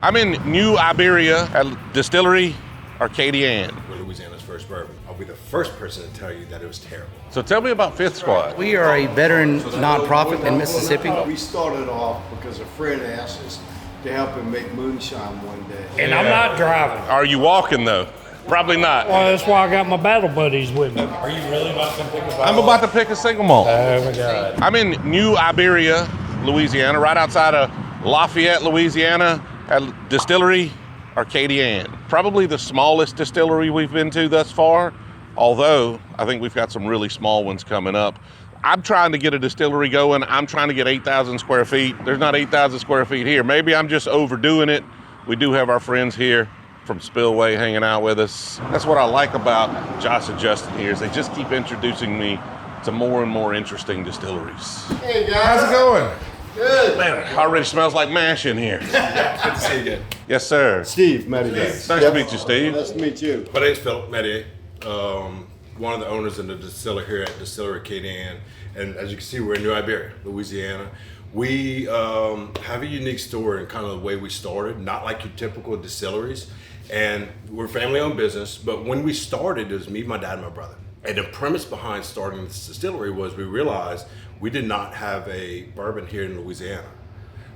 I'm in New Iberia at Distillery Arcadian. We're Louisiana's first bourbon. I'll be the first person to tell you that it was terrible. So tell me about Fifth Squad. We are a veteran nonprofit in Mississippi. We started off because a friend asked us to help him make moonshine one day. And I'm not driving. Are you walking though? Probably not. Well, that's why I got my battle buddies with me. Are you really about to pick a bottle? I'm about to pick a single malt. Oh my God. I'm in New Iberia, Louisiana, right outside of Lafayette, Louisiana, at Distillery Arcadian. Probably the smallest distillery we've been to thus far, although I think we've got some really small ones coming up. I'm trying to get a distillery going. I'm trying to get 8,000 square feet. There's not 8,000 square feet here. Maybe I'm just overdoing it. We do have our friends here from Spillway hanging out with us. That's what I like about Josh and Justin here, is they just keep introducing me to more and more interesting distilleries. Hey guys, How's it going? good. Man, it already smells like mash in here. Good to see you again. Yes, sir. Steve Medigan. Nice to meet you, Steve. Nice to meet you. My name's Philip Medier, one of the owners and the distiller here at Distillery Cajun. And as you can see, we're in New Iberia, Louisiana. We have a unique story in kind of the way we started, not like your typical distilleries. And we're a family-owned business, but when we started, it was me, my dad, and my brother. And the premise behind starting this distillery was we realized we did not have a bourbon here in Louisiana.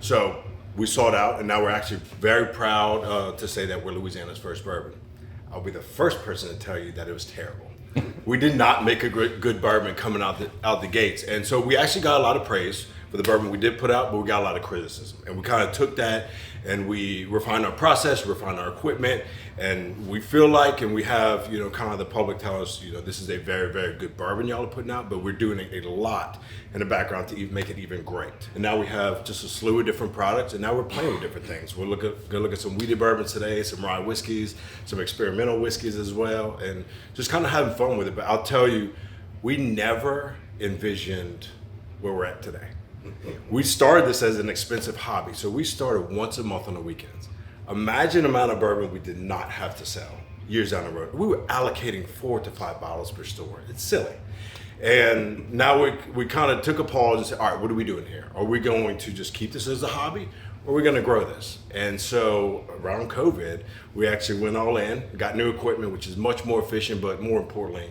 So we sought out, and now we're actually very proud to say that we're Louisiana's first bourbon. I'll be the first person to tell you that it was terrible. We did not make a good bourbon coming out the gates. And so we actually got a lot of praise for the bourbon we did put out, but we got a lot of criticism. And we kind of took that and we refined our process, refined our equipment, and we feel like, and we have, kind of the public tell us, this is a very, very good bourbon y'all are putting out, but we're doing a lot in the background to even make it even great. And now we have just a slew of different products, and now we're playing with different things. We're gonna look at some wheated bourbons today, some rye whiskeys, some experimental whiskeys as well, and just kind of having fun with it. But I'll tell you, we never envisioned where we're at today. We started this as an expensive hobby, so we started once a month on the weekends. Imagine the amount of bourbon we did not have to sell years down the road. We were allocating 4 to 5 bottles per store. It's silly. And now we kind of took a pause and said, all right, what are we doing here? Are we going to just keep this as a hobby, or are we going to grow this? And so around COVID, we actually went all in, got new equipment, which is much more efficient, but more importantly,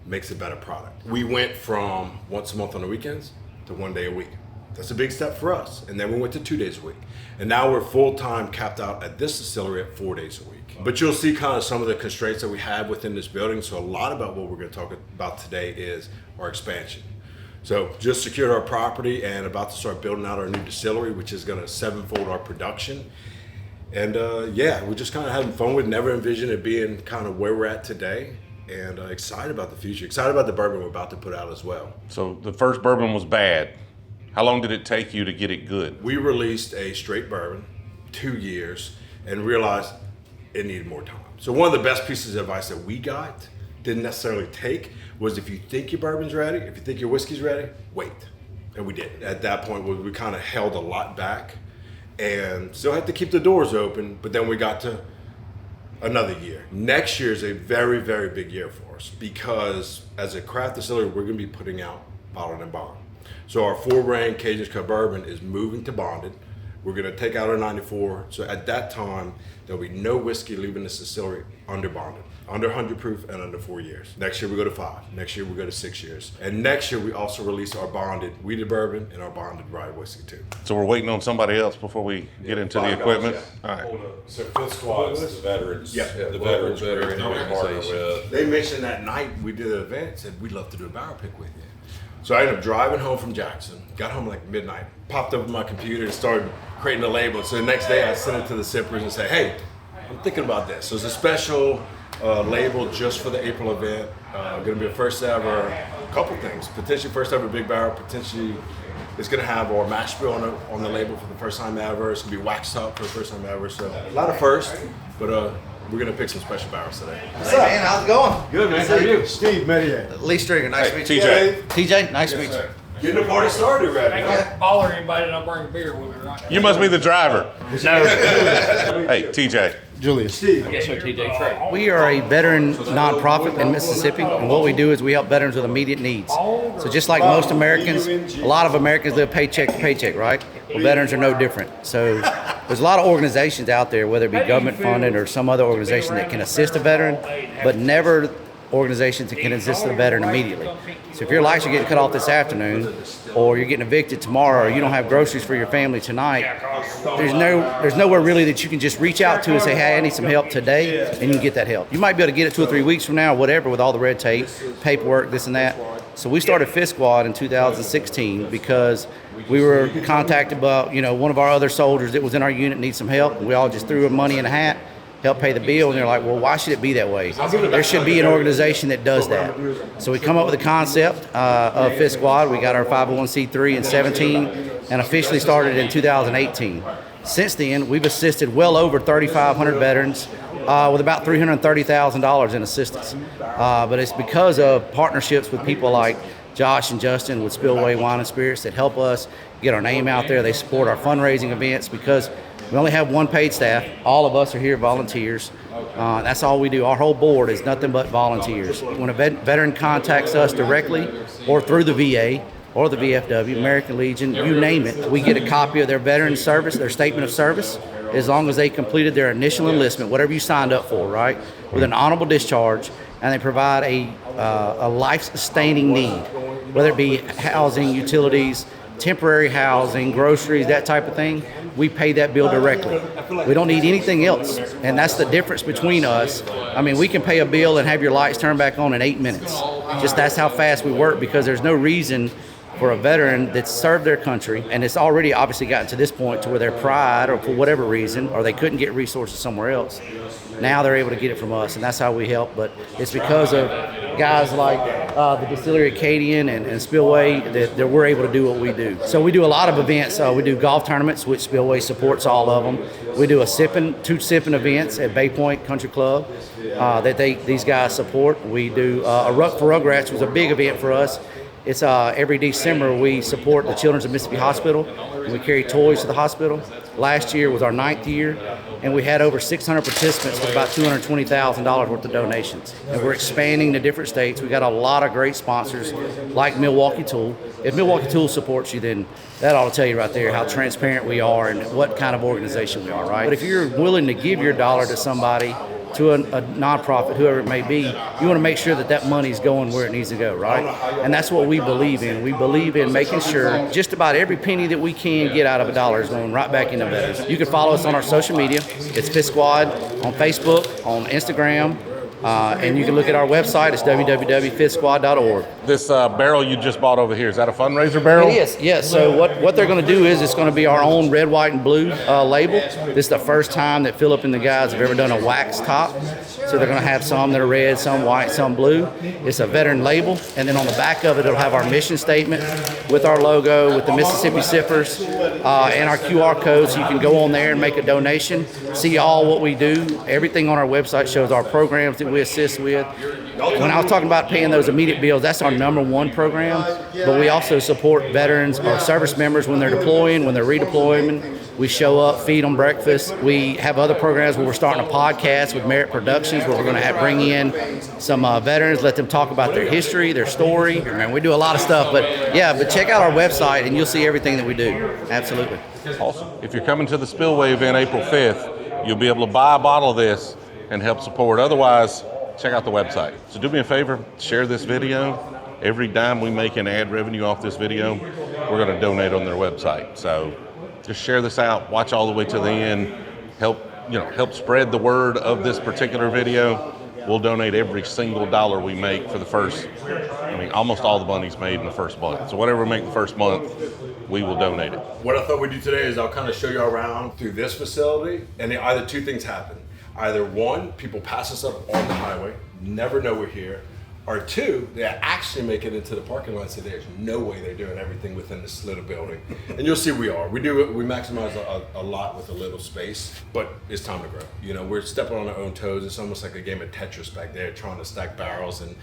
makes a better product. We went from once a month on the weekends to 1 day a week. That's a big step for us. And then we went to 2 days a week. And now we're full-time capped out at this distillery at 4 days a week. But you'll see kind of some of the constraints that we have within this building. So a lot about what we're going to talk about today is our expansion. So just secured our property and about to start building out our new distillery, which is going to 7-fold our production. And we're just kind of having fun with it. Never envisioned it being kind of where we're at today. And excited about the future. Excited about the bourbon we're about to put out as well. So the first bourbon was bad. How long did it take you to get it good? We released a straight bourbon, 2 years, and realized it needed more time. So one of the best pieces of advice that we got, didn't necessarily take, was if you think your bourbon's ready, if you think your whiskey's ready, wait. And we did. At that point, we kind of held a lot back and still had to keep the doors open, but then we got to another year. Next year is a very, very big year for us because as a craft distillery, we're gonna be putting out bottled and bond. So our 4-grain Cajun cut bourbon is moving to bonded. We're gonna take out our 94. So at that time, there'll be no whiskey leaving this distillery under bonded, under 100 proof and under 4 years. Next year we go to 5. Next year we go to 6 years. And next year we also release our bonded wheated bourbon and our bonded rye whiskey too. So we're waiting on somebody else before we get into the equipment? All right. So Fifth Squad is the veterans. Yeah. The veterans group that we partner with. They mentioned that night we did the event, said we'd love to do a barrel pick with you. So I ended up driving home from Jackson, got home like midnight, popped up my computer and started creating a label. So the next day I sent it to the sippers and say, hey, I'm thinking about this. So it's a special label just for the April event. Gonna be a first ever, couple things, potentially first ever big barrel, potentially it's gonna have our mash bill on the label for the first time ever. It's gonna be waxed up for the first time ever. So a lot of firsts, but we're gonna pick some special barrels today. Hey man, how's it going? Good, man. How are you? Steve Medigan. Lee Stringer, nice to meet you. TJ. TJ, nice to meet you. Getting the party started already. I can't bother anybody and I'll bring beer with me, right? You must be the driver. No. Hey, TJ. Julius. Steve. Yes, sir, TJ Trey. We are a veteran nonprofit in Mississippi, and what we do is we help veterans with immediate needs. So just like most Americans, a lot of Americans live paycheck to paycheck, right? Well, veterans are no different. So there's a lot of organizations out there, whether it be government funded or some other organization that can assist a veteran, but never organizations that can assist the veteran immediately. So if your lights are getting cut off this afternoon, or you're getting evicted tomorrow, or you don't have groceries for your family tonight, there's nowhere really that you can just reach out to and say, hey, I need some help today, and you can get that help. You might be able to get it 2 or 3 weeks from now, or whatever, with all the red tape, paperwork, this and that. So we started Fifth Squad in 2016 because we were contacted by, one of our other soldiers that was in our unit needs some help. We all just threw money in a hat, help pay the bill, and they're like, well, why should it be that way? There should be an organization that does that. So we come up with the concept of Fifth Squad. We got our 501c3 in 17 and officially started in 2018. Since then, we've assisted well over 3,500 veterans with about $330,000 in assistance. But it's because of partnerships with people like Josh and Justin with Spillway Wine and Spirits that help us get our name out there. They support our fundraising events because we only have one paid staff. All of us are here volunteers. That's all we do. Our whole board is nothing but volunteers. When a veteran contacts us directly or through the VA or the VFW, American Legion, you name it, we get a copy of their veteran service, their statement of service, as long as they completed their initial enlistment, whatever you signed up for, right, with an honorable discharge, and they provide a life-sustaining need, whether it be housing, utilities, temporary housing, groceries, that type of thing. We pay that bill directly. We don't need anything else, and that's the difference between us. I mean, we can pay a bill and have your lights turned back on in 8 minutes. Just that's how fast we work, because there's no reason for a veteran that's served their country, and it's already obviously gotten to this point to where their pride, or for whatever reason, or they couldn't get resources somewhere else, now they're able to get it from us, and that's how we help. But it's because of guys like the Distillery Cajun and Spillway that we're able to do what we do. So we do a lot of events. We do golf tournaments, which Spillway supports all of them. We do two sipping events at Bay Point Country Club that these guys support. We do a Ruck for Rugrats, which was a big event for us. It's every December we support the Children's of Mississippi Hospital, and we carry toys to the hospital. Last year was our 9th year, and we had over 600 participants with about $220,000 worth of donations. And we're expanding to different states. We got a lot of great sponsors like Milwaukee Tool. If Milwaukee Tool supports you, then that ought to tell you right there how transparent we are and what kind of organization we are, right? But if you're willing to give your dollar to somebody, to a nonprofit, whoever it may be, you want to make sure that that money's going where it needs to go, right? And that's what we believe in. We believe in making sure just about every penny that we can get out of a dollar is going right back into veterans. You can follow us on our social media. It's Fifth Squad on Facebook, on Instagram, and you can look at our website. It's www.fifthsquad.org. This barrel you just bought over here, is that a fundraiser barrel? It is, yes. So what they're going to do is it's going to be our own red, white, and blue label. This is the first time that Philip and the guys have ever done a wax top. So they're going to have some that are red, some white, some blue. It's a veteran label. And then on the back of it, it'll have our mission statement with our logo, with the Mississippi Sippers, and our QR code. So you can go on there and make a donation, see all what we do. Everything on our website shows our programs that we assist with. When I was talking about paying those immediate bills, that's our #1 program. But we also support veterans or service members when they're deploying, when they're redeploying. We show up, feed them breakfast. We have other programs where we're starting a podcast with Merit Productions, where we're going to bring in some veterans, let them talk about their history, their story. Man, we do a lot of stuff, but check out our website and you'll see everything that we do. Absolutely. Awesome. If you're coming to the Spillway event April 5th, you'll be able to buy a bottle of this and help support. Otherwise, check out the website. So do me a favor, share this video. Every dime we make in ad revenue off this video, we're going to donate on their website. So just share this out, watch all the way to the end, help spread the word of this particular video. We'll donate every single dollar we make for the first, almost all the money's made in the first month. So whatever we make the first month, we will donate it. What I thought we'd do today is I'll kind of show you around through this facility, and either two things happen. Either one, people pass us up on the highway, never know we're here, or two, they actually make it into the parking lot and say there's no way they're doing everything within this little building. And you'll see we are. We maximize a lot with a little space, but it's time to grow. We're stepping on our own toes. It's almost like a game of Tetris back there, trying to stack barrels and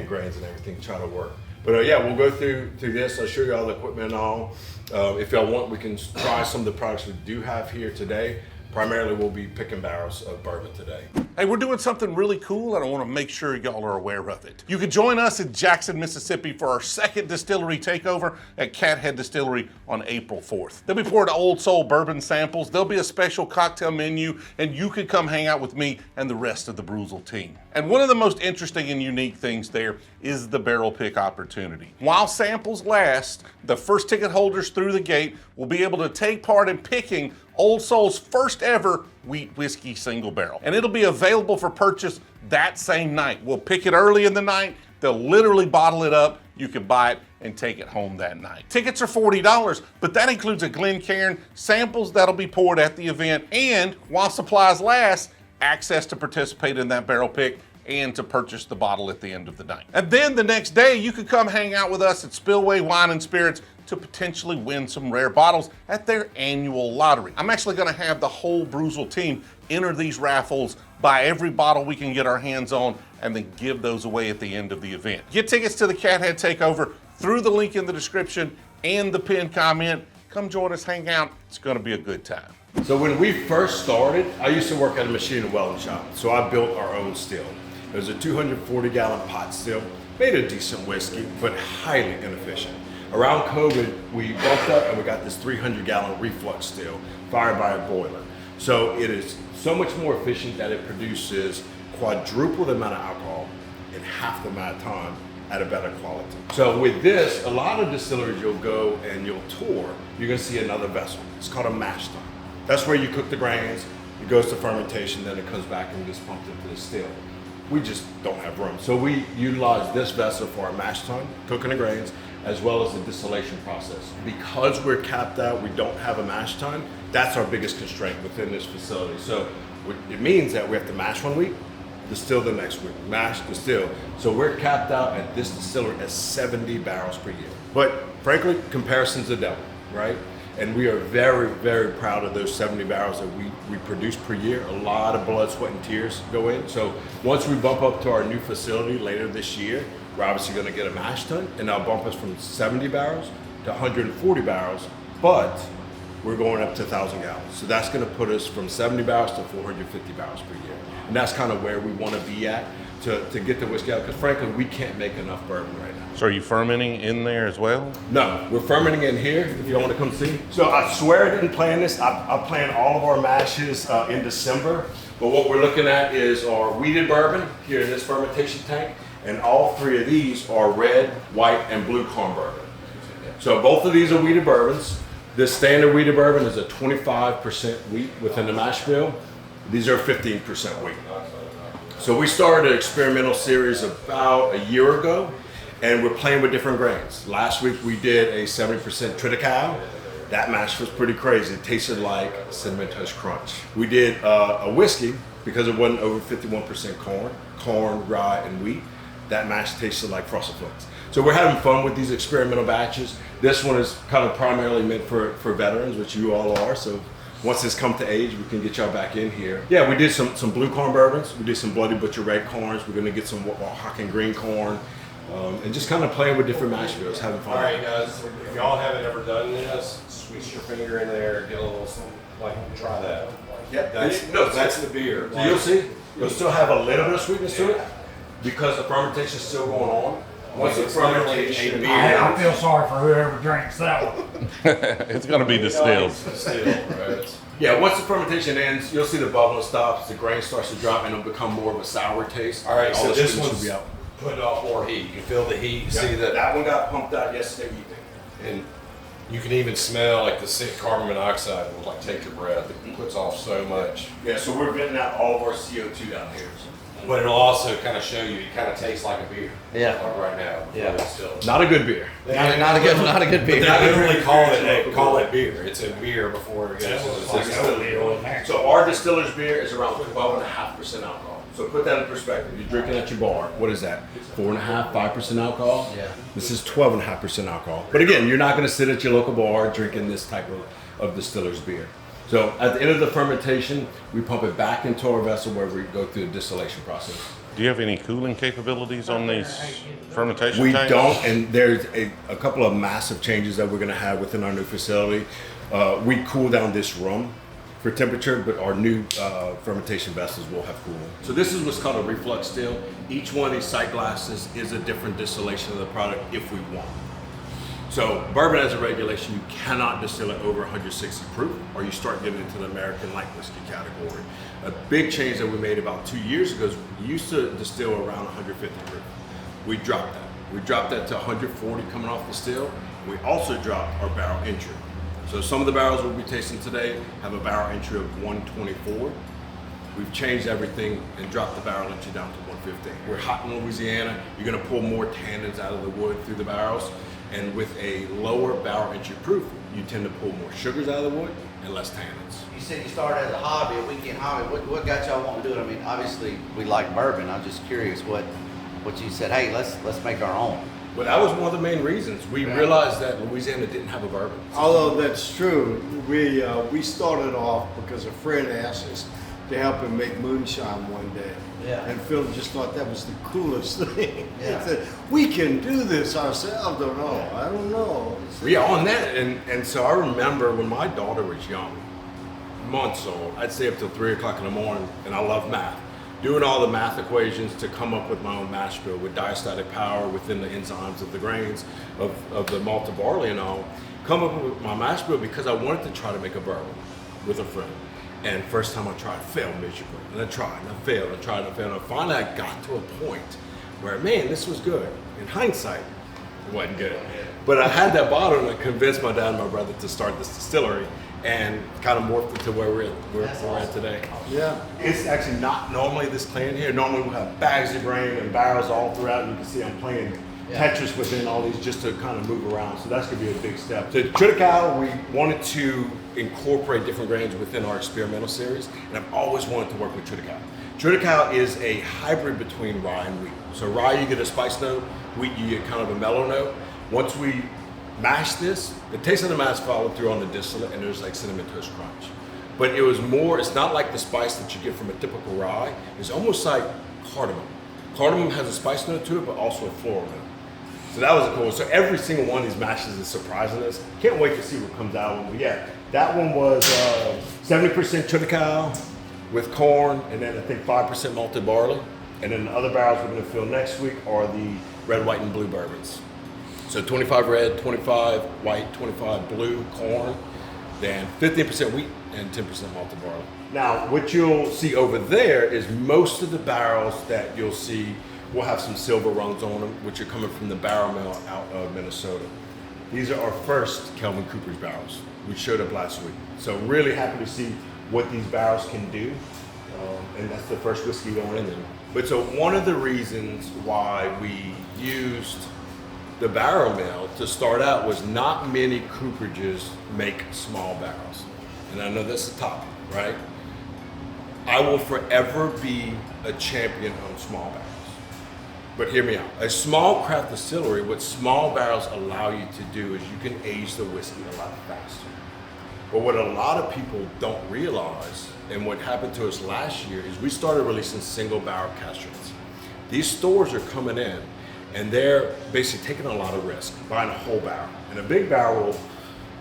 grains and everything, try to work. But we'll go through this. I'll show you all the equipment and all. If y'all want, we can try some of the products we do have here today. primarily we'll be picking barrels of bourbon today. Hey, we're doing something really cool, and I want to make sure y'all are aware of it. You can join us in Jackson, Mississippi for our second distillery takeover at Cathead Distillery on April 4th. They'll be pouring Old Soul bourbon samples, there'll be a special cocktail menu, and you can come hang out with me and the rest of the Brewzle team. And one of the most interesting and unique things there is the barrel pick opportunity. While samples last, the first ticket holders through the gate will be able to take part in picking Old Soul's first ever wheat whiskey single barrel. And it'll be available for purchase that same night. We'll pick it early in the night. They'll literally bottle it up. You can buy it and take it home that night. Tickets are $40, but that includes a Glencairn, samples that'll be poured at the event, and while supplies last, access to participate in that barrel pick and to purchase the bottle at the end of the night. And then the next day, you could come hang out with us at Spillway Wine and Spirits to potentially win some rare bottles at their annual lottery. I'm actually gonna have the whole Brewzle team enter these raffles, buy every bottle we can get our hands on, and then give those away at the end of the event. Get tickets to the Cathead Takeover through the link in the description and the pinned comment. Come join us, hang out. It's gonna be a good time. So when we first started, I used to work at a machine and welding shop. So I built our own still. It was a 240-gallon pot still, made a decent whiskey, but highly inefficient. Around COVID, we bumped up and we got this 300-gallon reflux still, fired by a boiler. So it is so much more efficient that it produces quadruple the amount of alcohol in half the amount of time at a better quality. So with this, a lot of distilleries you'll go and you'll tour, you're gonna see another vessel. It's called a mash tun. That's where you cook the grains, it goes to fermentation, then it comes back and gets pumped into the still. We just don't have room. So we utilize this vessel for our mash tun, cooking the grains, as well as the distillation process. Because we're capped out, we don't have a mash tun, that's our biggest constraint within this facility. So it means that we have to mash one week, distill the next week, mash, distill. So we're capped out at this distillery at 70 barrels per year. But frankly, comparison's the devil, right? And we are very, very proud of those 70 barrels that we produce per year. A lot of blood, sweat, and tears go in. So once we bump up to our new facility later this year, we're obviously gonna get a mash tun, and that'll bump us from 70 barrels to 140 barrels, but we're going up to 1,000 gallons. So that's gonna put us from 70 barrels to 450 barrels per year. And that's kind of where we wanna be at to get the whiskey out, because frankly, we can't make enough bourbon right now. So are you fermenting in there as well? No, we're fermenting in here, if you don't want to come see. So I swear I didn't plan this. I planned all of our mashes in December. But what we're looking at is our wheated bourbon here in this fermentation tank. And all three of these are red, white, and blue corn bourbon. So both of these are wheated bourbons. This standard wheated bourbon is a 25% wheat within the mash bill. These are 15% wheat. So we started an experimental series about a year ago, and we're playing with different grains. Last week we did a 70% triticale. That mash was pretty crazy. It tasted like Cinnamon Toast Crunch. We did a whiskey, because it wasn't over 51% corn, rye, and wheat. That mash tasted like Frosted Flakes. So we're having fun with these experimental batches. This one is kind of primarily meant for veterans, which you all are. So once this come to age, we can get y'all back in here. Yeah, we did some blue corn bourbons. We did some Bloody Butcher red corns. We're gonna get some Oaxacan green corn. And just kind of playing with different mash bills, having fun. All right, guys, if y'all haven't ever done this, squeeze your finger in there, get a little, try that. Yep. That's the beer. So you'll see, you'll still have a little bit of sweetness to it because the fermentation is still going on. Once the fermentation, I feel sorry for whoever drinks that one. It's gonna be distilled. Right? yeah, once the fermentation ends, you'll see the bubbling stops, the grain starts to drop, and it'll become more of a sour taste. All right, so the this sweetness one's will be out. putting off more heat. You can feel the heat. You see Yeah, that, that one got pumped out yesterday evening. and you can even smell like the sick carbon monoxide will take your breath. It puts off so much. Yeah, so we're venting out all of our CO2 down here. But it'll also kind of show you, it kind of tastes like a beer. Yeah. Like right now. Yeah. It's still. Not a good beer. Not a good beer. They literally call it beer. It's a beer before it goes to the system. So our distiller's beer is around 12.5% alcohol. So put that in perspective. You're drinking at your bar. What is that? 4.5%, 5% alcohol? Yeah. This is 12.5% alcohol. But again, you're not going to sit at your local bar drinking this type of distiller's beer. So at the end of the fermentation, we pump it back into our vessel where we go through the distillation process. Do you have any cooling capabilities on these fermentation We tanks? don't, and there's a couple of massive changes that we're going to have within our new facility. We cool down this room for temperature, but our new fermentation vessels will have cooling. So this is what's called a reflux still. Each one of these sight glasses is a different distillation of the product if we want. So bourbon has a regulation, you cannot distill it over 160 proof or you start getting into the American light whiskey category. A big change that we made about 2 years ago is we used to distill around 150 proof. We dropped that. We dropped that to 140 coming off the still. We also dropped our barrel entry. So some of the barrels we'll be tasting today have a barrel entry of 124. We've changed everything and dropped the barrel entry down to 115. We're hot in Louisiana. You're gonna pull more tannins out of the wood through the barrels. And with a lower barrel entry proof, you tend to pull more sugars out of the wood and less tannins. You said you started as a hobby, a weekend hobby. What got y'all wanting to do it? I mean, obviously we like bourbon. I'm just curious what you said. Hey, let's make our own. Well, that was one of the main reasons. We realized that Louisiana didn't have a bourbon. Although that's true, we started off because a friend asked us to help him make moonshine one day. Yeah. And Phil just thought that was the coolest thing. Yeah. He said, we can do this ourselves. I don't know. Yeah, on that. And so I remember when my daughter was young, months old, I'd stay up till 3 o'clock in the morning, and I love math. Doing all the math equations to come up with my own mash bill with diastatic power within the enzymes of the grains of the malted barley and all. Come up with my mash bill because I wanted to try to make a bourbon with a friend. And first time I tried, failed miserably. And I tried, and I failed, and I tried, and I failed. And finally I got to a point where, man, this was good. In hindsight, it wasn't good. But I had that bottle and I convinced my dad and my brother to start this distillery and kind of morphed into where we're at today. Yeah. It's actually not normally this clean here. Normally we'll have bags of grain and barrels all throughout. You can see I'm playing Tetris within all these just to kind of move around. So that's gonna be a big step. So Triticale, we wanted to incorporate different grains within our experimental series, and I've always wanted to work with Triticale. Triticale is a hybrid between rye and wheat. So rye, you get a spice note. Wheat, you get kind of a mellow note. Once we mash this, the taste of the mash followed through on the distillate, and there's like cinnamon toast crunch. But it was more, it's not like the spice that you get from a typical rye. It's almost like cardamom. Cardamom has a spice note to it, but also a floral note. So that was cool. So every single one of these mashes is surprising us. Can't wait to see what comes out. But yeah, that one was 70% Triticale with corn, and then I think 5% malted barley. And then the other barrels we're gonna fill next week are the red, white, and blue bourbons. So 25 red, 25 white, 25 blue corn, then 15% wheat and 10% malted barley. Now, what you'll see over there is most of the barrels that you'll see will have some silver rungs on them, which are coming from the barrel mill out of Minnesota. These are our first Kelvin Cooper's barrels, which showed up last week. So really happy to see what these barrels can do. And that's the first whiskey going in them. But so one of the reasons why we used the barrel mill to start out was not many cooperages make small barrels. And I know that's the topic, right? I will forever be a champion on small barrels. But hear me out. A small craft distillery, what small barrels allow you to do is you can age the whiskey a lot faster. But what a lot of people don't realize, and what happened to us last year, is we started releasing single barrel cask strengths. These stores are coming in and they're basically taking a lot of risk, buying a whole barrel. And a big barrel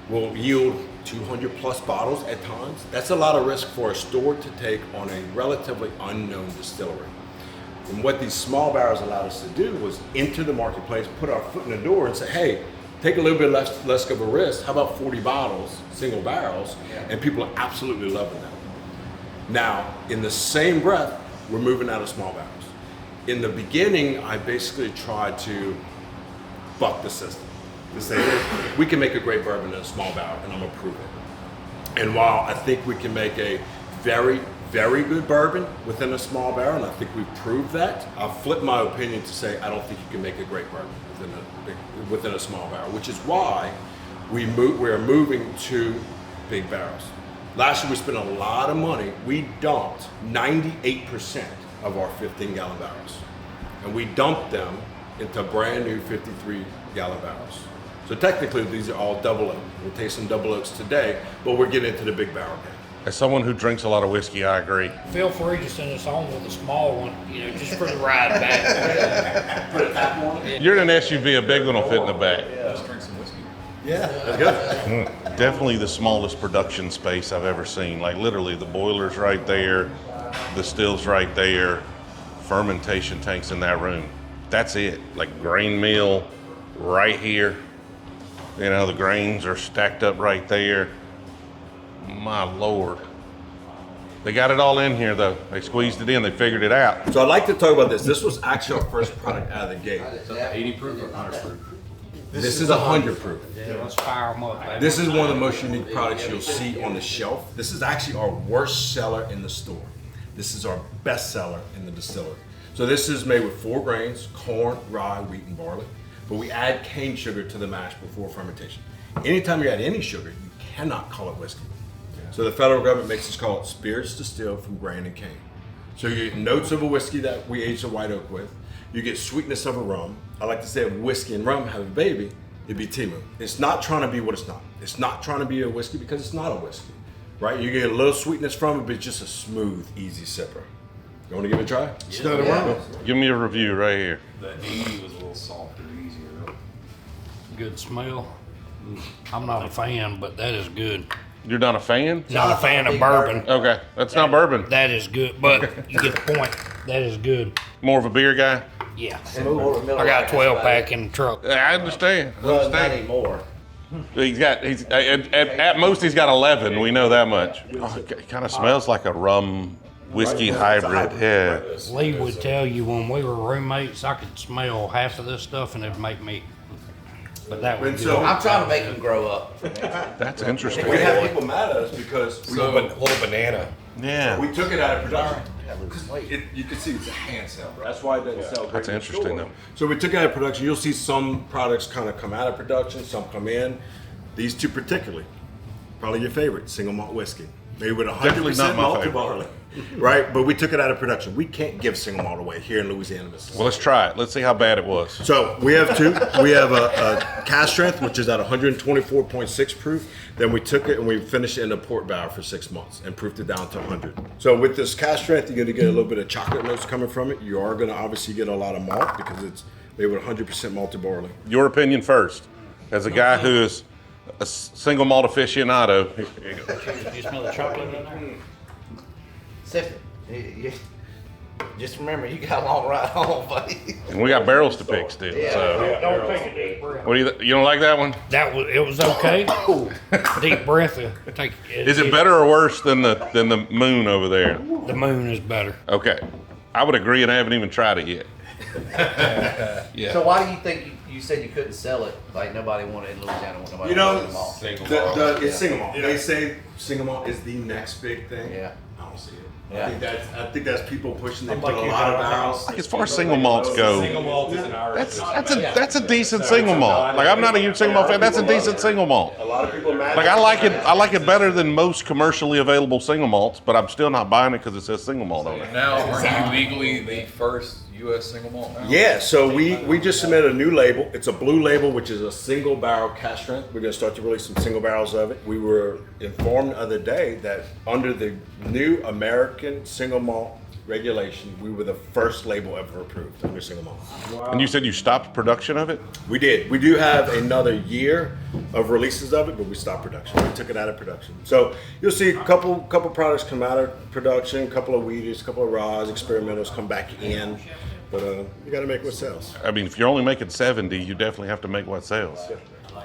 will yield 200 plus bottles at times. That's a lot of risk for a store to take on a relatively unknown distillery. And what these small barrels allowed us to do was enter the marketplace, put our foot in the door and say, hey, take a little bit less of a risk. How about 40 bottles, single barrels? And people are absolutely loving that. Now, in the same breath, we're moving out of small barrels. In the beginning, I basically tried to buck the system. To say, hey, we can make a great bourbon in a small barrel, and I'm gonna prove it. And while I think we can make a very, very good bourbon within a small barrel, and I think we've proved that, I'll flip my opinion to say I don't think you can make a great bourbon within a small barrel, which is why we're moving to big barrels. Last year we spent a lot of money. We dumped 98% of our 15-gallon barrels, and we dumped them into brand new 53-gallon barrels. So technically these are all double oak. We'll taste some double oaks today, but we're getting into the big barrel game. As someone who drinks a lot of whiskey, I agree. Feel free to send us home with a small one, just for the ride back. Put a tap on it. You're in an SUV, a big one will fit in the back. Let's drink some whiskey. Yeah. That's good. definitely the smallest production space I've ever seen. Like literally the boiler's right there, the still's right there, fermentation tanks in that room. That's it. Like grain mill right here. You know, the grains are stacked up right there. My Lord. They got it all in here though. They squeezed it in, they figured it out. So I'd like to talk about this. This was actually our first product out of the gate. 80 proof or 100 proof? This is 100 proof. Yeah, let's fire them up, baby. This is one of the most unique products you'll see on the shelf. This is actually our worst seller in the store. This is our best seller in the distillery. So this is made with 4 grains: corn, rye, wheat, and barley. But we add cane sugar to the mash before fermentation. Anytime you add any sugar, you cannot call it whiskey. So the federal government makes us call it spirits distilled from grain and cane. So you get notes of a whiskey that we aged the white oak with. You get sweetness of a rum. I like to say if whiskey and rum have a baby, it'd be Timu. It's not trying to be what it's not. It's not trying to be a whiskey because it's not a whiskey, right? You get a little sweetness from it, but it's just a smooth, easy sipper. You want to give it a try? It's not a rum. Give me a review right here. The 80 was a little softer, easier though. Good smell. I'm not a fan, but that is good. You're not a fan? Not a fan of bourbon. Okay, that's not bourbon. That is good, but you get the point. That is good. More of a beer guy? Yeah. I got a 12 pack in the truck. I understand. Well, not anymore. At most he's got 11. We know that much. Oh, it kind of smells like a rum whiskey hybrid. Yeah. Lee would tell you when we were roommates, I could smell half of this stuff and it'd make me. But that would be. So I'm trying to make them grow up. That's interesting. we have people mad at us because Little banana. Yeah. we took it out of production. You can see it's a hand cell. That's why it doesn't sell. That's great in the interesting, store. though. So we took it out of production. You'll see some products kind of come out of production, some come in. These two particularly, probably your favorite, single malt whiskey. Made with 100% Definitely not my malted favorite. barley. Right? But we took it out of production. We can't give single malt away here in Louisiana, Mississippi. Well, let's try it. Let's see how bad it was. So we have 2. We have a cast strength, which is at 124.6 proof. Then we took it and we finished it in a port barrel for 6 months and proofed it down to 100. So with this cast strength, you're going to get a little bit of chocolate notes coming from it. You are going to obviously get a lot of malt because it's made with 100% malted barley. Your opinion first. As a guy who is a single malt aficionado. Here you go. You smell the chocolate in there? Sip it. Just remember, you got a long ride home, buddy. And we got barrels to pick still. So, Don't take a deep breath. what do you don't like that one? It was okay. Deep breath. Take. Is it better or worse than the moon over there? The moon is better. Okay, I would agree, and I haven't even tried it yet. So why do you think you said you couldn't sell it? Like nobody wanted in Louisiana. Nobody You know, wanted them all. Single malt. it's single malt. They say single malt is the next big thing. Yeah. I don't see it. Yeah. I think that's people pushing. They put a lot of barrels. Like as far as single malts go, Single malt is an Irish. that's a decent single malt. Like I'm not a huge single malt fan. That's a decent single malt. A lot of people are mad. Like I like it better than most commercially available single malts, but I'm still not buying it because it says single malt on it. Now, are you legally the first U.S. single malt now? Yeah, so we just submitted a new label. It's a blue label, which is a single barrel cast strength. We're going to start to release some single barrels of it. We were informed the other day that under the new American single malt regulation, we were the first label ever approved under single malt. And you said you stopped production of it? We did. We do have another year of releases of it, but we stopped production. We took it out of production. So you'll see a couple products come out of production, a couple of wheaties, a couple of raws, experimentals come back in. But you got to make what sells. I mean, if you're only making 70, you definitely have to make what sells.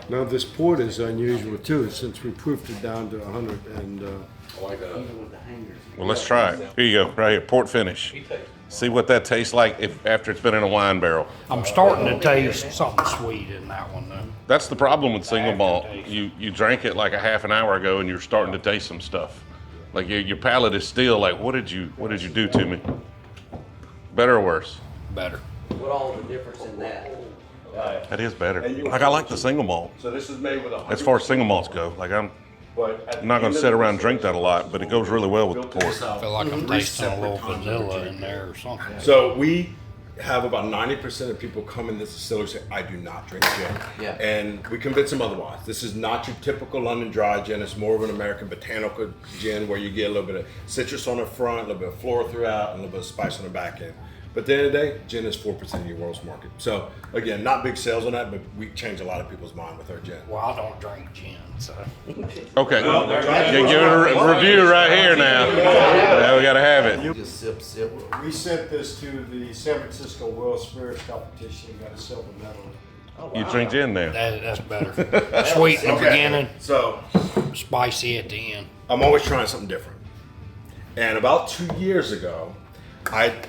Now this port is unusual too, since we proofed it down to 100 and Well, let's try it. Here you go, right here, port finish. See what that tastes like after it's been in a wine barrel. I'm starting to taste something sweet in that one though. That's the problem with single malt. You drank it like a half an hour ago, and you're starting to taste some stuff. Like your palate is still like, what did you do to me? Better or worse? Better. What all the difference in that? That is better. Like I like the single malt. So this is made with 100%. As far as single malts go, like I'm not going to sit around and drink that a lot, but it goes really well with the port. I feel like I'm tasting a little vanilla in there or something. So we have about 90% of people come in this distillery say, I do not drink gin. Yeah. And we convince them otherwise. This is not your typical London dry gin. It's more of an American botanical gin where you get a little bit of citrus on the front, a little bit of floral throughout, and a little bit of spice on the back end. But at the end of the day, gin is 4% of your world's market. So again, not big sales on that, but we change a lot of people's mind with our gin. Well, I don't drink gin, so. Okay. Yeah, give it a review right here now. Now we gotta have it. Just sip. We sent this to the San Francisco World Spirits Competition and got a silver medal. You drink gin now. That's better. Sweet in the beginning, So spicy at the end. I'm always trying something different. And about 2 years ago,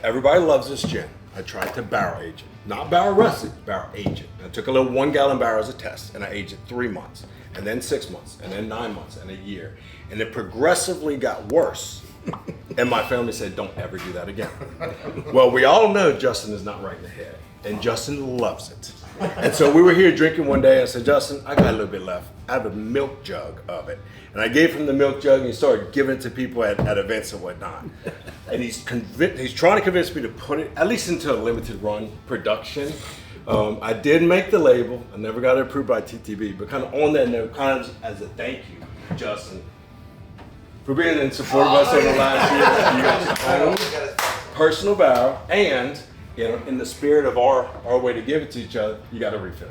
everybody loves this gin. I tried to barrel age it. Not barrel rest it, barrel age it. I took a little 1 gallon barrel as a test and I aged it 3 months, and then 6 months, and then 9 months, and a year. And it progressively got worse. And my family said, don't ever do that again. Well, we all know Justin is not right in the head, and Justin loves it. And so we were here drinking one day, and I said, Justin, I got a little bit left. I have a milk jug of it. And I gave him the milk jug, and he started giving it to people at events and whatnot. And he's trying to convince me to put it, at least into a limited run production. I did make the label. I never got it approved by TTB, but kind of on that note, kind of as a thank you, Justin, for being in support of us over the last year. You got your own personal barrel, and in the spirit of our way to give it to each other, you got a refill.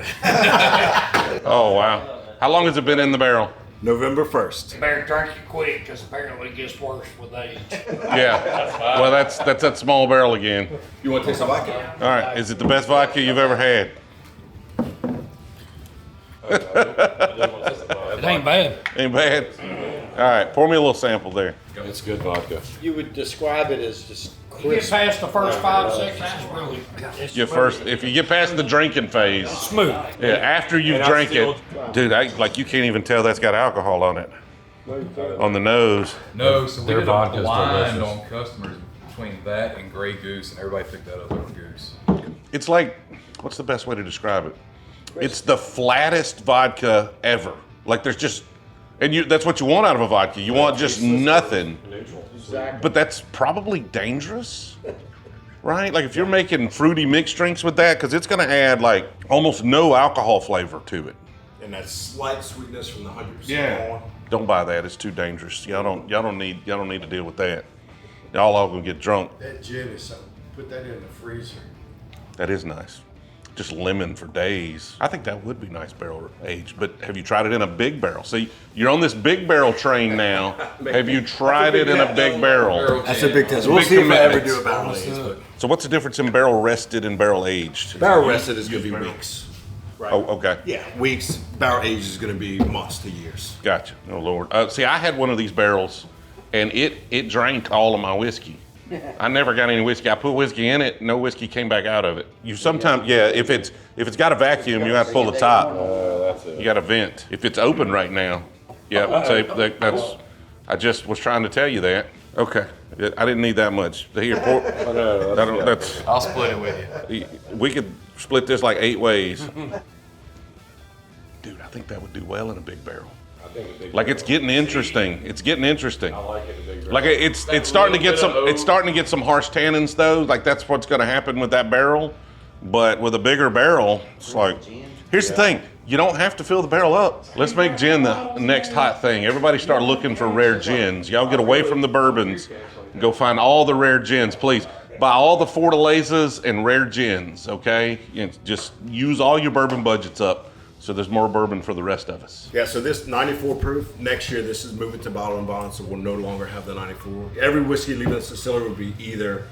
Oh wow. How long has it been in the barrel? November 1st. Better drink it quick, because apparently it gets worse with age. Yeah. Well, that's that small barrel again. You want to taste some vodka? All right. Is it the best vodka you've ever had? It ain't bad. Ain't bad. All right. Pour me a little sample there. It's good vodka. You would describe it as just You get past the first 5 seconds, it's really If you get past the drinking phase, smooth. yeah, after you drink it, dude, you can't even tell that's got alcohol on it. On the nose. No, so we Their did a vodka's blind delicious. on customers between that and Grey Goose, and everybody picked that up over Goose. It's like, what's the best way to describe it? It's the flattest vodka ever. Like there's just, that's what you want out of a vodka. You want just nothing. But that's probably dangerous, right? Like if you're making fruity mixed drinks with that, because it's going to add like almost no alcohol flavor to it. And that slight sweetness from the 100% Yeah. Don't buy that. It's too dangerous. Y'all don't need to deal with that. Y'all all gonna get drunk. that gin is something. Put that in the freezer. That is nice. Just lemon for days. I think that would be nice barrel aged, but have you tried it in a big barrel? See, you're on this big barrel train now. Have you tried it in a big barrel? That's a big test. We'll Big see if I ever commitments. do a barrel aged. But So what's the difference in barrel rested and barrel aged? barrel rested is going to be weeks. Right. Oh, okay. Yeah, weeks. Barrel aged is going to be months to years. Gotcha. Oh Lord. See, I had one of these barrels, and it drank all of my whiskey. I never got any whiskey. I put whiskey in it, no whiskey came back out of it. You sometimes, if it's got a vacuum, you got to pull the top. That's it. You got to vent. If it's open right now, that's. I just was trying to tell you that. Okay, I didn't need that much. Here, pour. That's. I'll split it with you. We could split this like 8 ways. Dude, I think that would do well in a big barrel. I think a big Like it's getting interesting. It's getting interesting. I like it a big barrel. Like it's starting to get some. little bit of It's starting to get some harsh tannins though. Like that's what's going to happen with that barrel. But with a bigger barrel, it's like. Here's the thing. You don't have to fill the barrel up. Let's make gin the next hot thing. Everybody start looking for rare gins. Y'all get away from the bourbons and go find all the rare gins, please. Buy all the Fortalezas and rare gins, okay? And just use all your bourbon budgets up so there's more bourbon for the rest of us. Yeah, so this 94 proof, next year this is moving to bottle and bond, so we'll no longer have the 94. Every whiskey leaving this distillery will be either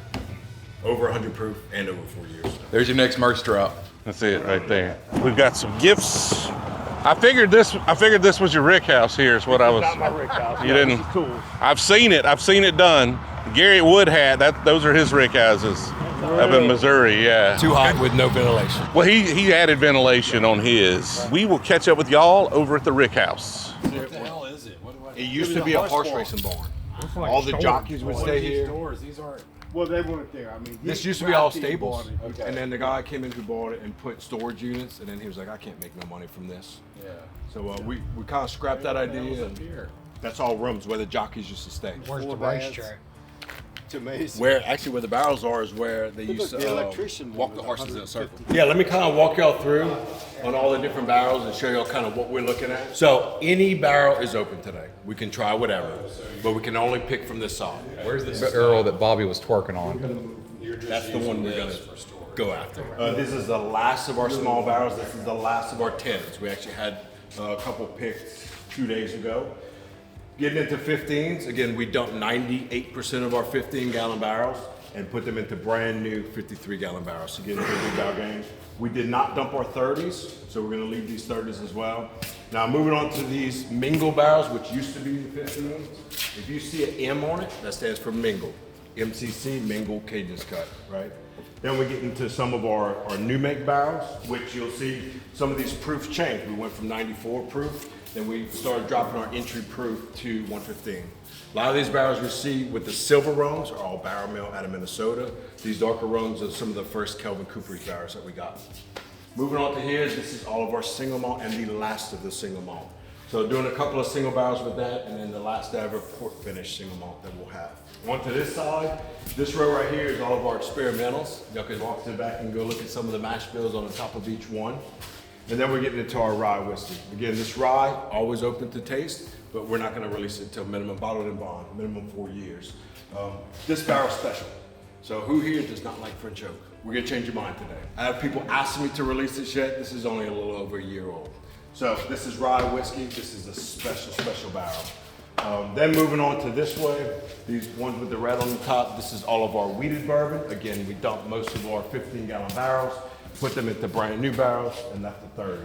over 100 proof and over 4 years. There's your next merch drop. That's it right there. We've got some gifts. I figured this was your rick house here is what I was. Not my rick house. You didn't. I've seen it done. Gary Wood had those are his rick houses up in Missouri, yeah. Too hot with no ventilation. Well, he added ventilation on his. We will catch up with y'all over at the rick house. What the hell is it? What do I It used to be a horse racing barn. All the jockeys would stay here. Doors, these aren't. Well, they weren't there. I mean, This used to be all Rocky stables, bought it. and then the guy came in who bought it and put storage units, and then he was like, I can't make no money from this. Yeah. So we kind of scrapped that idea, and Here. that's all rooms where the jockeys used to stay. Where's the Full of racetrack? It's amazing. Where the barrels are is where they used Look, to the electrician walk one the was horses in a circle. 150. Yeah, let me kind of walk y'all through on all the different barrels and show y'all kind of what we're looking at. So any barrel is open today. We can try whatever, but we can only pick from this side. Where's this barrel that Bobby was twerking on? That's the one we're gonna go after. This is the last of our small barrels. This is the last of our 10s. We actually had a couple picked 2 days ago. Getting into 15s, again, we dump 98% of our 15-gallon barrels and put them into brand new 53-gallon barrels to get into a big barrel game. We did not dump our 30s, so we're gonna leave these 30s as well. Now moving on to these mingle barrels, which used to be the 15s. If you see an M on it, that stands for mingle. MCC, mingle, Cajun's cut, right? Then we get into some of our new make barrels, which you'll see some of these proofs change. We went from 94 proof, then we started dropping our entry proof to 115. A lot of these barrels you see with the silver rungs are all barrel mill out of Minnesota. These darker rungs are some of the first Kelvin Cooperage barrels that we got. Moving on to here, this is all of our single malt and the last of the single malt. So doing a couple of single barrels with that, and then the last ever port finish single malt that we'll have. On to this side, this row right here is all of our experimentals. Y'all can walk to the back and go look at some of the mash bills on the top of each one. And then we're getting into our rye whiskey. Again, this rye, always open to taste, but we're not gonna release it until minimum bottled and bond, minimum 4 years. This barrel's special. So who here does not like French oak? We're gonna change your mind today. I have people asking me to release this yet. This is only a little over a year old. So this is rye whiskey. This is a special, special barrel. Then moving on to this way, these ones with the red on the top, this is all of our wheated bourbon. Again, we dumped most of our 15-gallon barrels, put them into brand new barrels, and left the 30s.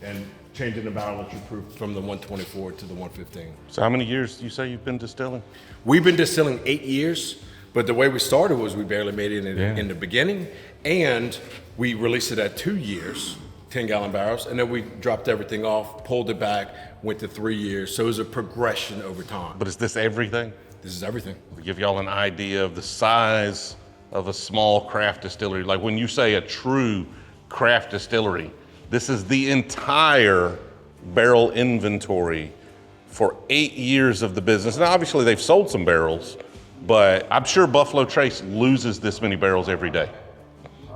And changing the barrel entry proof from the 124 to the 115. So how many years do you say you've been distilling? We've been distilling 8 years, but the way we started was we barely made it in the beginning, and we released it at 2 years, 10-gallon barrels, and then we dropped everything off, pulled it back, went to 3 years. So it was a progression over time. But is this everything? This is everything. To give y'all an idea of the size of a small craft distillery, like when you say a true craft distillery, this is the entire barrel inventory for 8 years of the business. Now, obviously they've sold some barrels, but I'm sure Buffalo Trace loses this many barrels every day.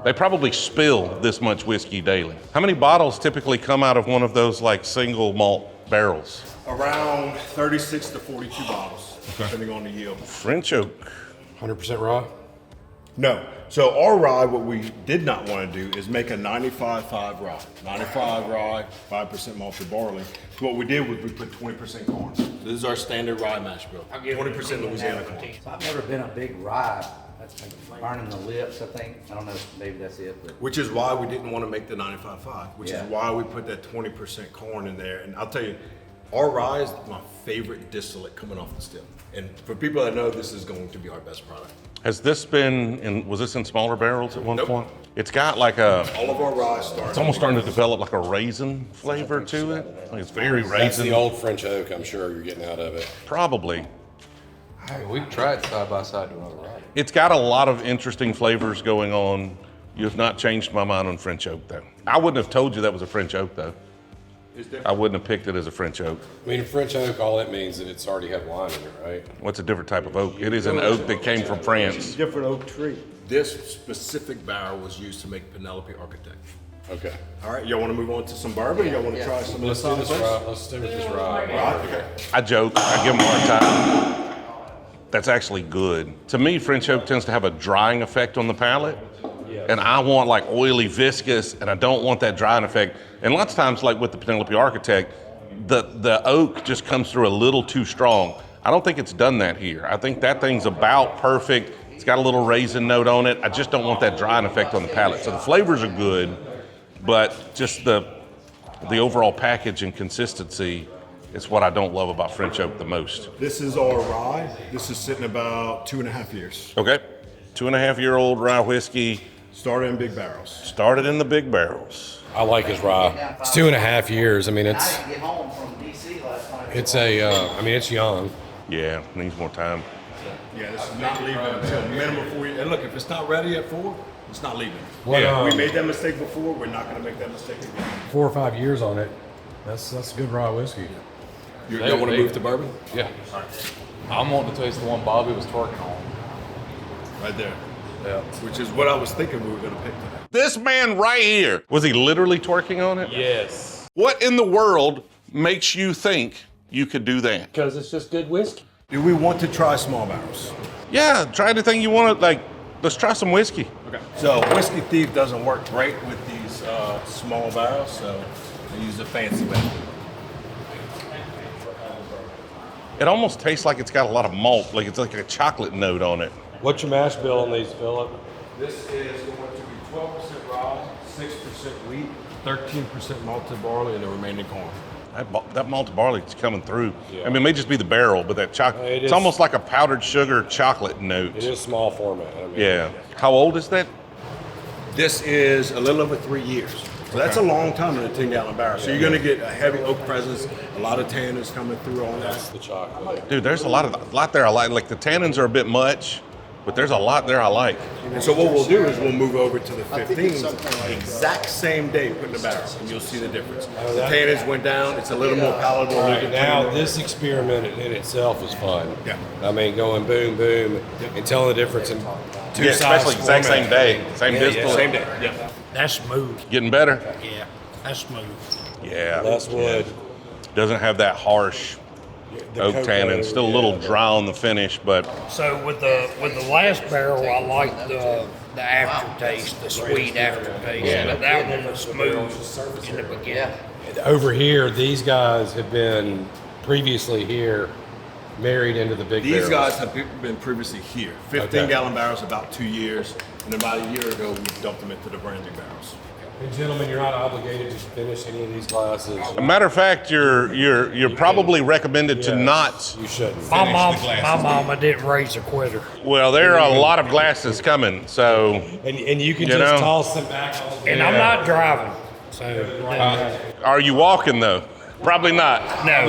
They probably spill this much whiskey daily. How many bottles typically come out of one of those like single malt barrels? Around 36 to 42 bottles, depending on the yield. French oak. 100% raw? No. So our rye, what we did not want to do is make a 95-5 rye. 95 rye, 5% malted barley. So what we did was we put 20% corn. So this is our standard rye mash bill. 20% Louisiana corn. So I've never been a big rye. That's burning the lips, I think. I don't know, maybe that's it. But Which is why we didn't want to make the 95-5, which Yeah. is why we put that 20% corn in there. And I'll tell you, our rye is my favorite distillate coming off the still. And for people that know, this is going to be our best product. Has this been was this in smaller barrels at one Nope. point? It's got like a, All of our rye starts. it's almost starting to develop like a raisin flavor to it. Like it's very That's the raisin. old French oak, I'm sure you're getting out of it. Probably. We've tried side by side doing it right. It's got a lot of interesting flavors going on. You have not changed my mind on French oak though. I wouldn't have told you that was a French oak though. I wouldn't have picked it as a French oak. I mean, French oak, all it means that it's already had wine in it, right? What's a different type of oak? It is an oak that came from France. Different oak tree. This specific barrel was used to make Penelope Architect. Okay. All right, y'all want to move on to some bourbon? Y'all want to try some of Let's this? do this rye. Let's stick with this rye. Okay. I joke, I give them a hard time. That's actually good. To me, French oak tends to have a drying effect on the palate. And I want like oily, viscous, and I don't want that drying effect. And lots of times, like with the Penelope Architect, the oak just comes through a little too strong. I don't think it's done that here. I think that thing's about perfect. It's got a little raisin note on it. I just don't want that drying effect on the palate. So the flavors are good, but just the overall package and consistency is what I don't love about French oak the most. This is our rye. This is sitting about 2.5 years. Okay, 2.5-year-old rye whiskey, Started in big barrels. started in the big barrels. I like his rye. It's 2.5 years. I mean, I it's didn't get home from DC last night. I mean, it's young. Yeah, needs more time. Yeah, this is not leaving until minimum 4 years. And look, if it's not ready at 4, it's not leaving. What, We made that mistake before. We're not going to make that mistake again. 4 or 5 years on it. That's good rye whiskey. You want to move to bourbon? Yeah. I'm wanting to taste the one Bobby was twerking on. Right there. Yeah. Which is what I was thinking we were going to pick today. This man right here, was he literally twerking on it? Yes. What in the world makes you think you could do that? Because it's just good whiskey. Do we want to try small barrels? Yeah, try anything you want to, like, Let's try some whiskey. Okay. So Whiskey Thief doesn't work great with these small barrels, so I use the fancy method. It almost tastes like it's got a lot of malt, like it's like a chocolate note on it. What's your mash bill on these, Philip? This is going to be 12% rye, 6% wheat, 13% malted barley, and the remaining corn. That malted barley is coming through. Yeah. I mean, it may just be the barrel, but that chocolate, It it's is- almost like a powdered sugar chocolate note. It is small format. I mean, Yeah. How old is that? This is a little over 3 years. So that's a long time in a 10-gallon barrel. So you're going to get a heavy oak presence, a lot of tannins coming through on That's that. the chocolate. Dude, there's a lot there I like. Like the tannins are a bit much, but there's a lot there I like. And so what we'll do is we'll move over to the I think it's 15s something like exact same day, put in the barrel, and you'll see the difference. The that- tannins went down. It's a little more palatable. All right, now this experiment in itself is fun. Yeah. I mean, going boom, boom, and telling the difference in two Yeah, size especially exact format. same day, same Yeah, distillate. Same day. Yeah. That's smooth. Getting better. Yeah, that's smooth. Yeah. Less wood. Doesn't have that harsh The oak cocoa, tannin. Still a little yeah. dry on the finish, but So with the last barrel, I like the aftertaste, the sweet aftertaste. Yeah. But that one was smooth in the beginning. Over here, these guys have been previously here, married into the big These barrels. guys have been previously here. Okay. 15-gallon barrels about 2 years, and about a year ago we dumped them into the brand new barrels. And gentlemen, you're not obligated to finish any of these glasses. a matter of fact, you're probably recommended to Yes, not. You shouldn't. My mama didn't raise a quitter. Well, there are a lot of glasses coming, so And you can You just know. toss them back on the And I'm not driving, so are you walking though? Probably not. no.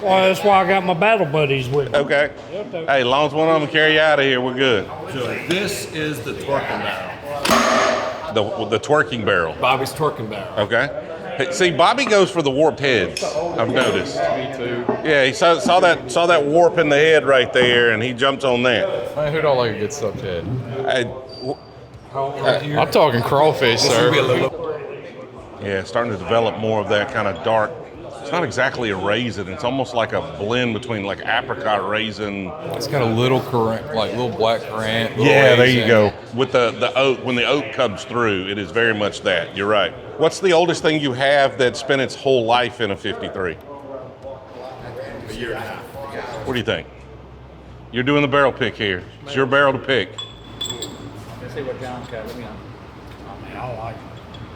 Well, that's why I got my battle buddies with me. Okay. Hey, as long as one of them carry you out of here, we're good. So this is the twerking barrel. The twerking barrel. Bobby's twerking barrel. Okay. Hey, see, Bobby goes for the warped heads. I've noticed. Me too. Yeah, he saw that warp in the head right there, and he jumped on that. Man, who don't like a good stuffed head? Hey, I'm talking crawfish, sir. yeah, starting to develop more of that kind of dark. It's not exactly a raisin. It's almost like a blend between like apricot raisin. It's got a little currant, like little black currant. little Yeah, there you raisin. go. With the oak, when the oak comes through, it is very much that. You're right. What's the oldest thing you have that spent its whole life in a 53? A year and a half. What do you think? You're doing the barrel pick here. It's your barrel to pick. Let's see what John's got. Let me know. I mean, I like it.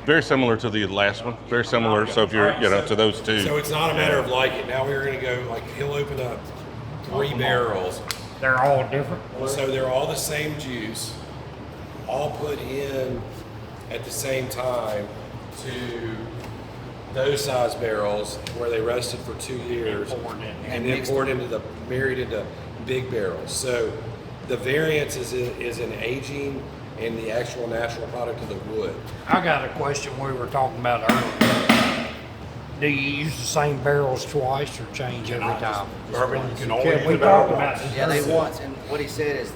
Very similar to the last one. Very similar. So if you're, to those two. So it's not a matter of like it. Now we're going to go, like, he'll open up 3 barrels. They're all different. So they're all the same juice, all put in at the same time to those size barrels where they rested for 2 years and then poured into married into big barrels. So the variance is in aging and the actual natural product of the wood. I got a question we were talking about earlier. Do you use the same barrels twice or change every time? Bourbon, you can only Can use we the barrel talk about once. this? Yeah, they want, and what he said is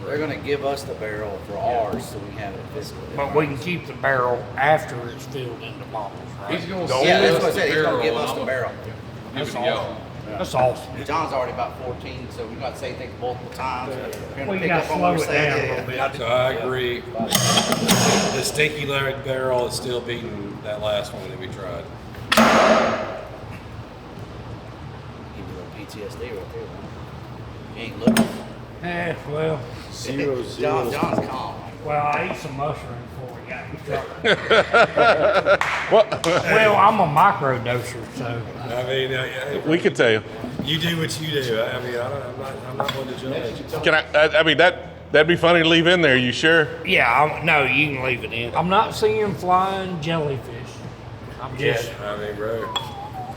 they're going to give us the barrel for ours, so we have it physically. But we can keep the barrel after it's filled into bottles, right? He's gonna Yeah, that's send what I us said. He's the going to give barrel, us the and barrel. I'm That's gonna give it to awesome. y'all. That's awesome. John's already about 14, so we're not saying things multiple times. We're We going to pick gotta up on slow what we're it saying. down a Yeah, little yeah. bit. So I agree. The stinky loaded barrel is still beating that last one that we tried. Give you a little PTSD right there, man. You ain't looking. Well, 0-0. John's calm. well, I ate some mushroom before we got in the truck. Well, I'm a microdoser, so. I mean, We could tell you. you do what you do. I mean, I'm not one to judge. Can I mean, that'd be funny to leave in there. You sure? Yeah, no, you can leave it in. I'm not seeing flying jellyfish. I'm just, I mean, bro.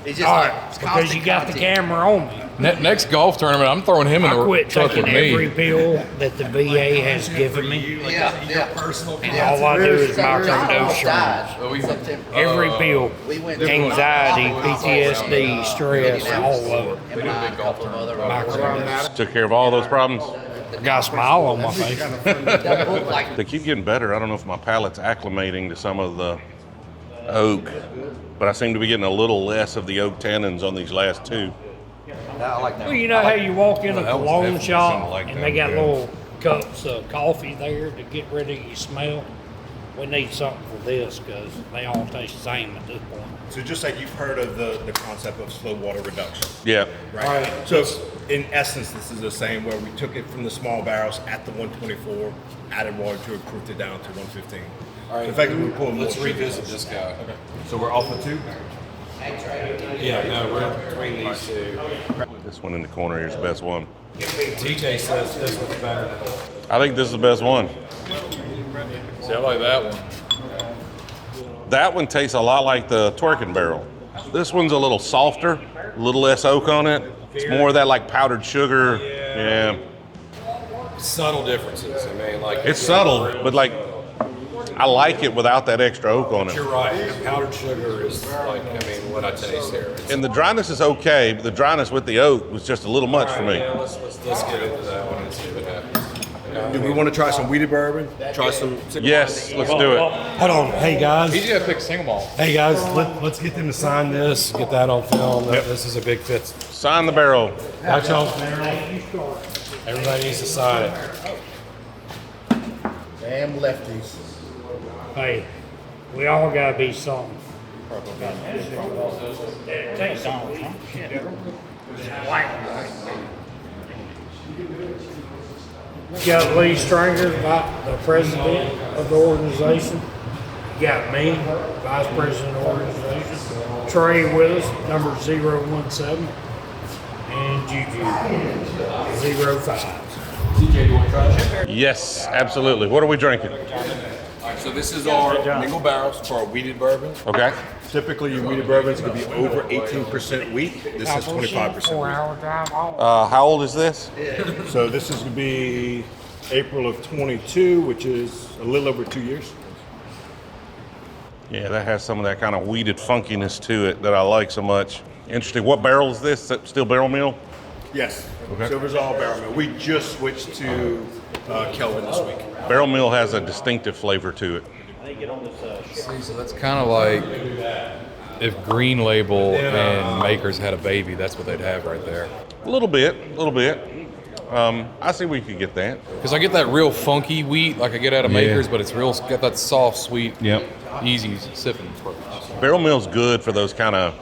He's just all like, right, it's because constant you got the content. camera on me. Next golf tournament, I'm throwing him in I the quit truck with taking every me. pill that the VA has given me. Yeah, yeah. And all I do is John microdose almost shrooms. died Oh, we- in September. Every pill, We went anxiety, PTSD, stress, all of it. Him and I, a couple of other Microdose. Took care of all those problems. Got a smile on my face. that book, like, They keep getting better. I don't know if my palate's acclimating to some of the oak, but I seem to be getting a little less of the oak tannins on these last two. I like that. Well, you know how you walk in a That was cologne definitely shop something like and that, they got yeah. little cups of coffee there to get rid of your smell. We need something for this because they all taste the same at this point. So just like you've heard of the concept of slow water reduction, Yeah. right? So in essence, this is the same where we took it from the small barrels at the 124, added water to it, cooked it down to 115. All right, In fact, we pulled let's more revisit this guy. Okay. So we're off of 2? Yeah, no, we're between these two. This one in the corner here is the best one. TJ says this one's better. I think this is the best one. See, I like that one. That one tastes a lot like the twerking barrel. This one's a little softer, a little less oak on it. It's more of that like powdered sugar. Yeah. Subtle differences. I mean, like It's subtle, but like I like it without that extra oak on it. you're right. Powdered sugar is like, I mean, what I taste here. It's, And the dryness is okay, but the dryness with the oak was just a little much for me. yeah, let's get into that one and see what happens. Do we want to try some wheated bourbon? Try some. Yes, let's do it. Hold on, hey guys. He's gonna pick single malt. Hey guys, let's get them to sign this. Get that on film. This is a big fit. Sign the barrel. Watch y'all's barrel. Everybody needs to sign it. Damn lefties. Hey, we all gotta be something. Thanks, Donald Trump. Shit. You got Lee Stringer, the president of the organization. You got me, vice president of the organization. Trey with us, number 017. And Juju, 05. TJ, you want to try it? Yes, absolutely. What are we drinking? So this is our mingle barrels for our wheated bourbon. Okay. Typically, your wheated bourbon is going to be over 18% wheat. This is 25% 4-hour drive home. How old is this? wheat. So this is going to be April of 22, which is a little over 2 years. Yeah, that has some of that kind of weeded funkiness to it that I like so much. Interesting. What barrel is this? Still barrel mill? Yes. Okay. Silver's all barrel mill. We just switched to Kelvin this week. Barrel mill has a distinctive flavor to it. See, so that's kind of like if Green Label and Makers had a baby, that's what they'd have right there. A little bit. I see we could get that. Because I get that real funky wheat like I get out of Makers, but it's real got that soft, sweet, easy sipping. Barrel mill's good for those kind of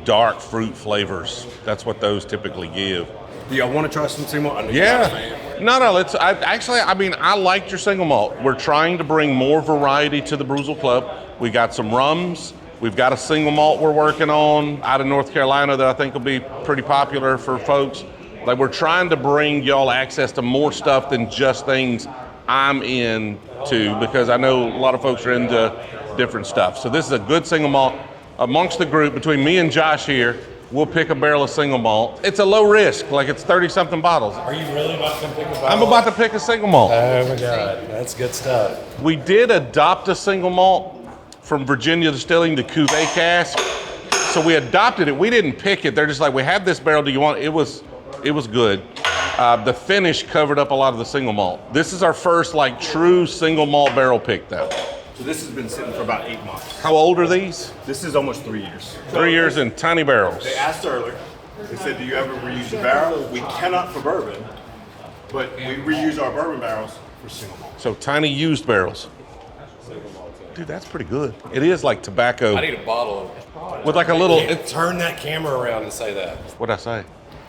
dark fruit flavors. That's what those typically give. Do y'all want to try some single malt? I know you're not a fan. No, let's. I liked your single malt. We're trying to bring more variety to the Brewzle Club. We got some rums. We've got a single malt we're working on out of North Carolina that I think will be pretty popular for folks. Like, we're trying to bring y'all access to more stuff than just things I'm into, because I know a lot of folks are into different stuff. So this is a good single malt. Amongst the group, between me and Josh here, we'll pick a barrel of single malt. It's a low risk, like it's 30-something bottles. Are you really about to pick a bottle? I'm about to pick a single malt. Oh my God, that's good stuff. We did adopt a single malt from Virginia Distilling, the Cuvée cask. So we adopted it. We didn't pick it. They're just like, we have this barrel. Do you want it? It was good. The finish covered up a lot of the single malt. This is our first like true single malt barrel pick though. So this has been sitting for about 8 months. How old are these? This is almost 3 years. 3 years in tiny barrels. They asked earlier. They said, "Do you ever reuse the barrel?" We cannot for bourbon, but we reuse our bourbon barrels for single malt. So tiny used barrels. Dude, that's pretty good. It is like tobacco I need a bottle of with like a little. Turn that camera around and say that. What'd I say?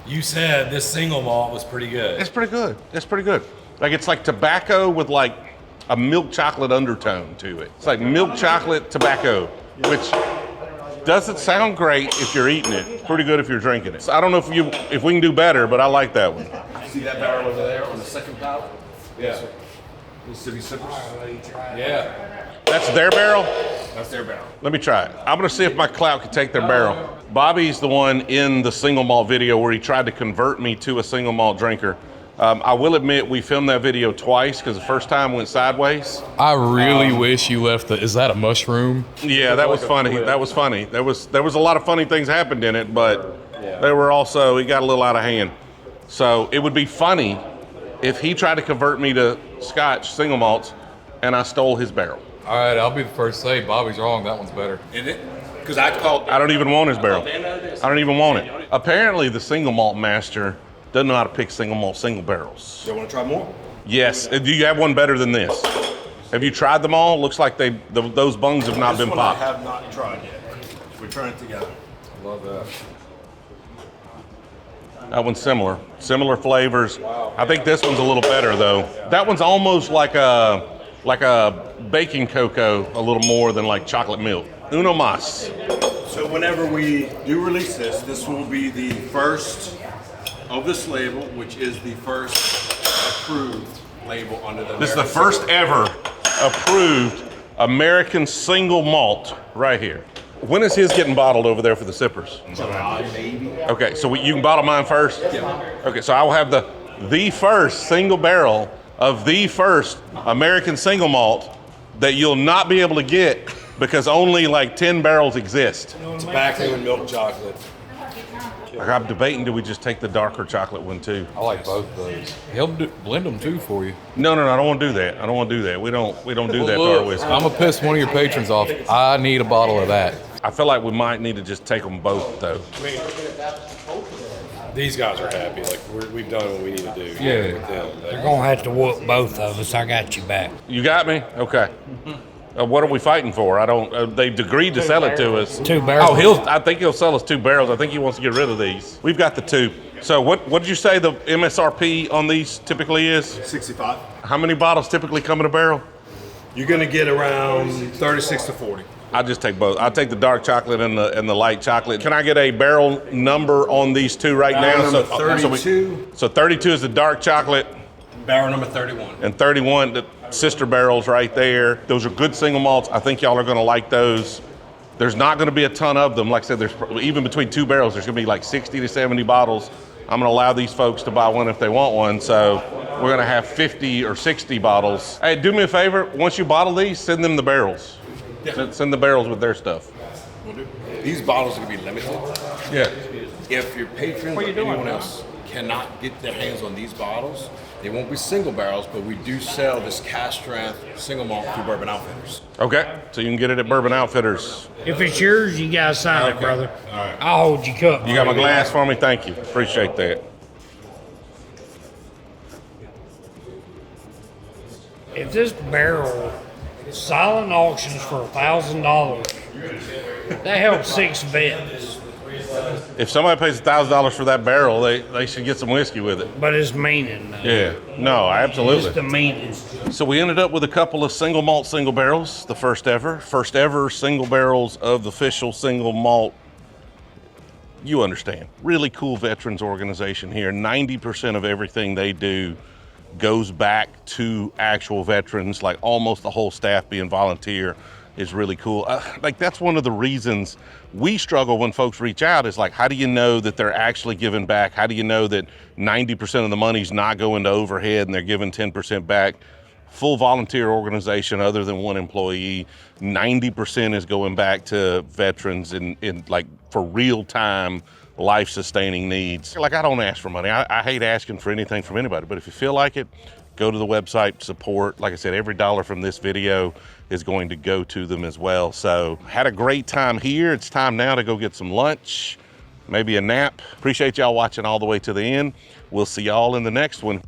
You said this single malt was pretty good. It's pretty good. It's pretty good. Like, it's like tobacco with like a milk chocolate undertone to it. It's like milk chocolate tobacco, which doesn't sound great if you're eating it. It's pretty good if you're drinking it. So I don't know if we can do better, but I like that one. See that barrel over there on the second pallet? Yeah. Mississippi Sippers? Yeah. That's their barrel? That's their barrel. Let me try it. I'm gonna see if my clout can take their barrel. Bobby's the one in the single malt video where he tried to convert me to a single malt drinker. I will admit we filmed that video twice because the first time went sideways. I really wish you left is that a mushroom? Yeah, that was funny. That was funny. There was a lot of funny things happened in it, but there were also, it got a little out of hand. So it would be funny if he tried to convert me to Scotch single malts and I stole his barrel. All right, I'll be the first to say Bobby's wrong. That one's better. Is it? Because I called. I don't even want his barrel. I don't even want it. Apparently the single malt master doesn't know how to pick single malt, single barrels. You want to try more? Yes. Do you have one better than this? Have you tried them all? Looks like those bungs have not been popped. I have not tried yet. We're trying it together. Love that. That one's similar flavors. I think this one's a little better though. That one's almost like a baking cocoa, a little more than like chocolate milk. Uno mas. So whenever we do release this will be the first of this label, which is the first approved label under the This is the first ever approved American single malt right here. When is his getting bottled over there for the sippers? Maybe. Okay, so you can bottle mine first? Yeah. Okay, so I will have the first single barrel of the first American single malt that you'll not be able to get because only like 10 barrels exist. Tobacco and milk chocolate. I'm debating, do we just take the darker chocolate one too? I like both of those. He'll blend them too for you. No, I don't want to do that. I don't want to do that. We don't do that to our whiskey. I'm gonna piss one of your patrons off. I need a bottle of that. I feel like we might need to just take them both though. These guys are happy. Like we've done what we need to do. Yeah. With them. They're gonna have to whoop both of us. I got you back. You got me? Okay. What are we fighting for? I don't. They've agreed to sell it to us. 2 barrels. Oh, I think he'll sell us 2 barrels. I think he wants to get rid of these. We've got the 2. So what did you say the MSRP on these typically is? 65. How many bottles typically come in a barrel? You're gonna get around 36 to 40. I'll just take both. I'll take the dark chocolate and the light chocolate. Can I get a barrel number on these 2 right Barrel now? number 32. So 32 is the dark chocolate, Barrel number 31. and 31 the sister barrels right there. Those are good single malts. I think y'all are going to like those. There's not going to be a ton of them. Like I said, there's even between 2 barrels, there's going to be like 60 to 70 bottles. I'm going to allow these folks to buy one if they want one. So we're going to have 50 or 60 bottles. Hey, do me a favor. Once you bottle these, send them the barrels. Yeah. Send the barrels with their stuff. We'll do. These bottles are gonna be limited. Yeah. If your patrons or anyone else cannot get their hands on these bottles, they won't be single barrels, but we do sell this cast strength single malt through Bourbon Outfitters. Okay. So you can get it at Bourbon Outfitters. If it's yours, you gotta sign it, brother. All right. I'll hold your cup. You got my glass for me? Thank you. Appreciate that. If this barrel silent auctions for $1,000, that helps 6 vets. If somebody pays $1,000 for that barrel, they should get some whiskey with it. But it's meaning. Yeah. No, It's absolutely. the meaning. So we ended up with a couple of single malt single barrels, the first ever single barrels of the official single malt. You understand. Really cool veterans organization here. 90% of everything they do goes back to actual veterans, like almost the whole staff being volunteer is really cool. Like that's one of the reasons we struggle when folks reach out is like, how do you know that they're actually giving back? How do you know that 90% of the money's not going to overhead and they're giving 10% back? Full volunteer organization other than one employee, 90% is going back to veterans in like for real time life-sustaining needs. Like I don't ask for money. I hate asking for anything from anybody, but if you feel like it, go to the website, support. Like I said, every dollar from this video is going to go to them as well. So had a great time here. It's time now to go get some lunch, maybe a nap. Appreciate y'all watching all the way to the end. We'll see y'all in the next one.